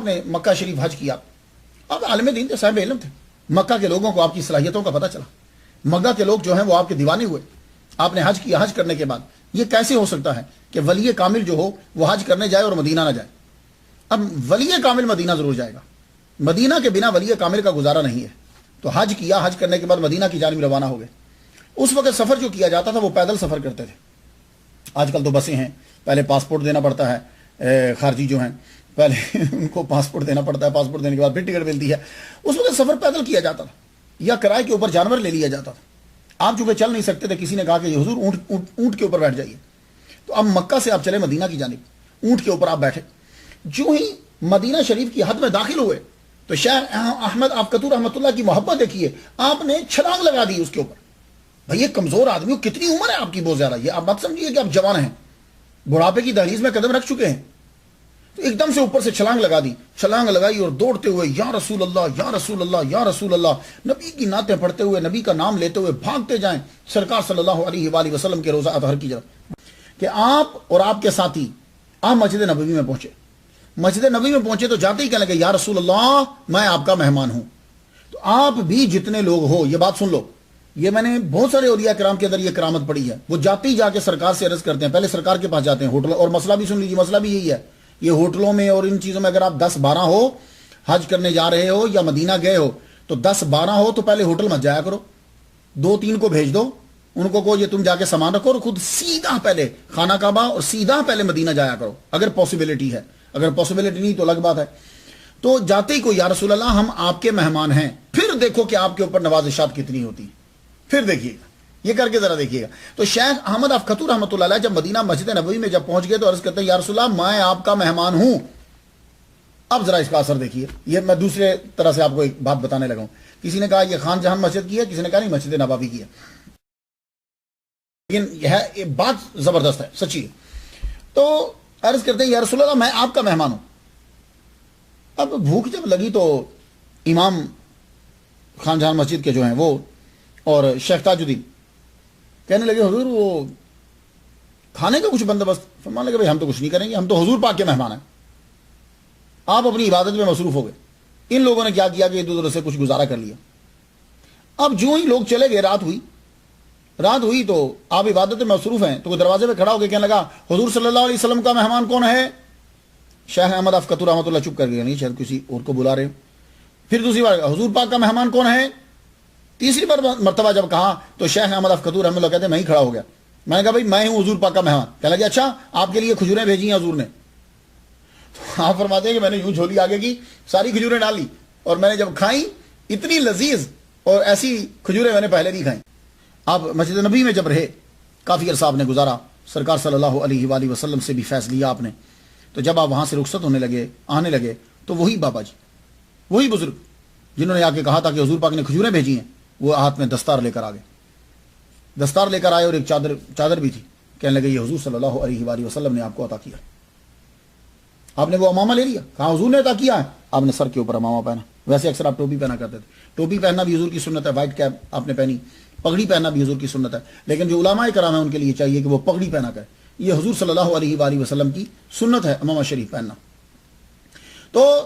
آپ نے مکہ شریف حج کیا، آپ عالم دین تھے، صاحب علم تھے، مکہ کے لوگوں کو آپ کی صلاحیتوں کا پتہ چلا، مکہ کے لوگ جو ہیں وہ آپ کے دیوانے ہوئے، آپ نے حج کیا، حج کرنے کے بعد یہ کیسے ہو سکتا ہے کہ ولی کامل جو ہو وہ حج کرنے جائے اور مدینہ نہ جائے؟ اب ولی کامل مدینہ ضرور جائے گا، مدینہ کے بنا ولی کامل کا گزارا نہیں ہے، تو حج کیا، حج کرنے کے بعد مدینہ کی جانب روانہ ہو گئے۔ اس وقت سفر جو کیا جاتا تھا وہ پیدل سفر کرتے تھے، آج کل تو بسیں ہیں، پہلے پاسپورٹ دینا پڑتا ہے، خارجی جو ہیں پہلے ان کو پاسپورٹ دینا پڑتا ہے، پاسپورٹ دینے کے بعد پھر ٹکٹ ملتی ہے۔ اس وقت سفر پیدل کیا جاتا تھا یا کرائے کے اوپر جانور لے لیا جاتا تھا، آپ چونکہ چل نہیں سکتے تھے، کسی نے کہا کہ یہ حضور اونٹ کے اوپر بیٹھ جائیے، تو اب مکہ سے آپ چلے مدینہ کی جانب، اونٹ کے اوپر آپ بیٹھے، جو ہی مدینہ شریف کی حد میں داخل ہوئے تو شیخ احمد آفقطور رحمۃ اللہ کی محبت دیکھیے، آپ نے چھلانگ لگا دی اس کے اوپر۔ بھئی یہ کمزور آدمی، کتنی عمر ہے آپ کی بہت زیادہ، یہ آپ بات سمجھیے کہ آپ جوان ہیں، بڑھاپے کی دہلیز میں قدم رکھ چکے ہیں، تو ایک دم سے اوپر سے چھلانگ لگا دی، چھلانگ لگائی اور دوڑتے ہوئے یا رسول اللہ یا رسول اللہ یا رسول اللہ، نبی کی نعتیں پڑھتے ہوئے، نبی کا نام لیتے ہوئے بھاگتے جائیں سرکار صلی اللہ علیہ وآلہ وسلم کے روضہ اطہر کی جانب، کہ آپ اور آپ کے ساتھی آپ مسجد نبوی میں پہنچے۔ مسجد نبوی میں پہنچے تو جاتے ہی کہنے لگے یا رسول اللہ میں آپ کا مہمان ہوں۔ تو آپ بھی جتنے لوگ ہو، یہ بات سن لو، یہ میں نے بہت سارے اولیاء کرام کے اندر یہ کرامت پڑھی ہے، وہ جاتے ہی جا کے سرکار سے عرض کرتے ہیں، پہلے سرکار کے پاس جاتے ہیں ہوٹل، اور مسئلہ بھی سن لیجیے، مسئلہ بھی یہی ہے، یہ ہوٹلوں میں اور ان چیزوں میں اگر آپ 10-12 ہو، حج کرنے جا رہے ہو یا مدینہ گئے ہو تو 10-12 ہو تو پہلے ہوٹل مت جایا کرو، 2-3 کو بھیج دو، ان کو کہو یہ تم جا کے سامان رکھو، اور خود سیدھا پہلے خانہ کعبہ اور سیدھا پہلے مدینہ جایا کرو اگر پاسبلٹی ہے، اگر پاسبلٹی نہیں تو الگ بات ہے۔ تو جاتے ہی کو یا رسول اللہ ہم آپ کے مہمان ہیں، پھر دیکھو کہ آپ کے اوپر نوازشات کتنی ہوتی ہیں، پھر دیکھیے گا، یہ کر کے ذرا دیکھیے گا۔ تو شیخ احمد آفقطور رحمۃ اللہ علیہ جب مدینہ مسجد نبوی میں جب پہنچ گئے تو عرض کرتے ہیں یا رسول اللہ میں آپ کا مہمان ہوں۔ اب ذرا اس کا اثر دیکھیے، یہ میں دوسرے طرح سے آپ کو ایک بات بتانے لگا ہوں، کسی نے کہا یہ خان جہان مسجد کی ہے، کسی نے کہا نہیں مسجد نبوی کی ہے، لیکن یہ بات زبردست ہے، سچی ہے۔ تو عرض کرتے ہیں یا رسول اللہ میں آپ کا مہمان ہوں۔ اب بھوک جب لگی تو امام خان جہان مسجد کے جو ہیں وہ اور شیخ تاج الدین کہنے لگے حضور وہ کھانے کا کچھ بندوبست، فرمانے لگے بھائی ہم تو کچھ نہیں کریں گے، ہم تو حضور پاک کے مہمان ہیں، آپ اپنی عبادت میں مصروف ہو گئے۔ ان لوگوں نے کیا کیا کہ ادھر ادھر سے کچھ گزارا کر لیا۔ اب جو ہی لوگ چلے گئے، رات ہوئی تو آپ عبادت میں مصروف ہیں، تو وہ دروازے پہ کھڑا ہو کے کہنے لگا حضور صلی اللہ علیہ وسلم کا مہمان کون ہے؟ شیخ احمد آفقطور رحمۃ اللہ چپ کر گئے، نہیں شاید کسی اور کو بلا رہے۔ پھر دوسری بار حضور پاک کا مہمان کون ہے؟ تیسری بار مرتبہ جب کہا تو شیخ احمد آفقطور رحمۃ اللہ کہتے ہیں میں ہی کھڑا ہو گیا، میں نے کہا بھائی میں ہوں حضور پاک کا مہمان۔ کہنے لگے اچھا آپ کے لیے کھجوریں بھیجی ہیں حضور نے؟ تو آپ فرماتے ہیں کہ میں نے یوں جھولی آگے کی، ساری کھجوریں ڈال لی، اور میں نے جب کھائیں اتنی لذیذ اور ایسی کھجوریں میں نے پہلے نہیں کھائیں۔ آپ مسجد نبی میں جب رہے کافی عرصہ آپ نے گزارا، سرکار صلی اللہ علیہ وآلہ وسلم سے بھی فیض لیا آپ نے، تو جب آپ وہاں سے رخصت آنے لگے تو وہی بابا جی، وہی بزرگ جنہوں نے آ کے کہا تھا کہ حضور پاک نے کھجوریں بھیجی ہیں، وہ ہاتھ میں دستار لے کر آ گئے، دستار لے کر آئے اور ایک چادر بھی تھی، کہنے لگے یہ حضور صلی اللہ علیہ وآلہ وسلم نے آپ کو عطا کیا۔ آپ نے وہ امامہ لے لیا، کہا حضور نے عطا کیا ہے، آپ نے سر کے اوپر امامہ پہنا، ویسے اکثر آپ ٹوپی پہنا کرتے تھے، ٹوپی پہننا بھی حضور کی سنت ہے، وائٹ کیپ آپ نے پہنی، پگڑی پہننا بھی حضور کی سنت ہے، لیکن جو علماء کرام ہیں ان کے لیے چاہیے کہ وہ پگڑی پہنا کرے، یہ حضور صلی اللہ علیہ وآلہ وسلم کی سنت ہے امامہ شریف پہننا۔ تو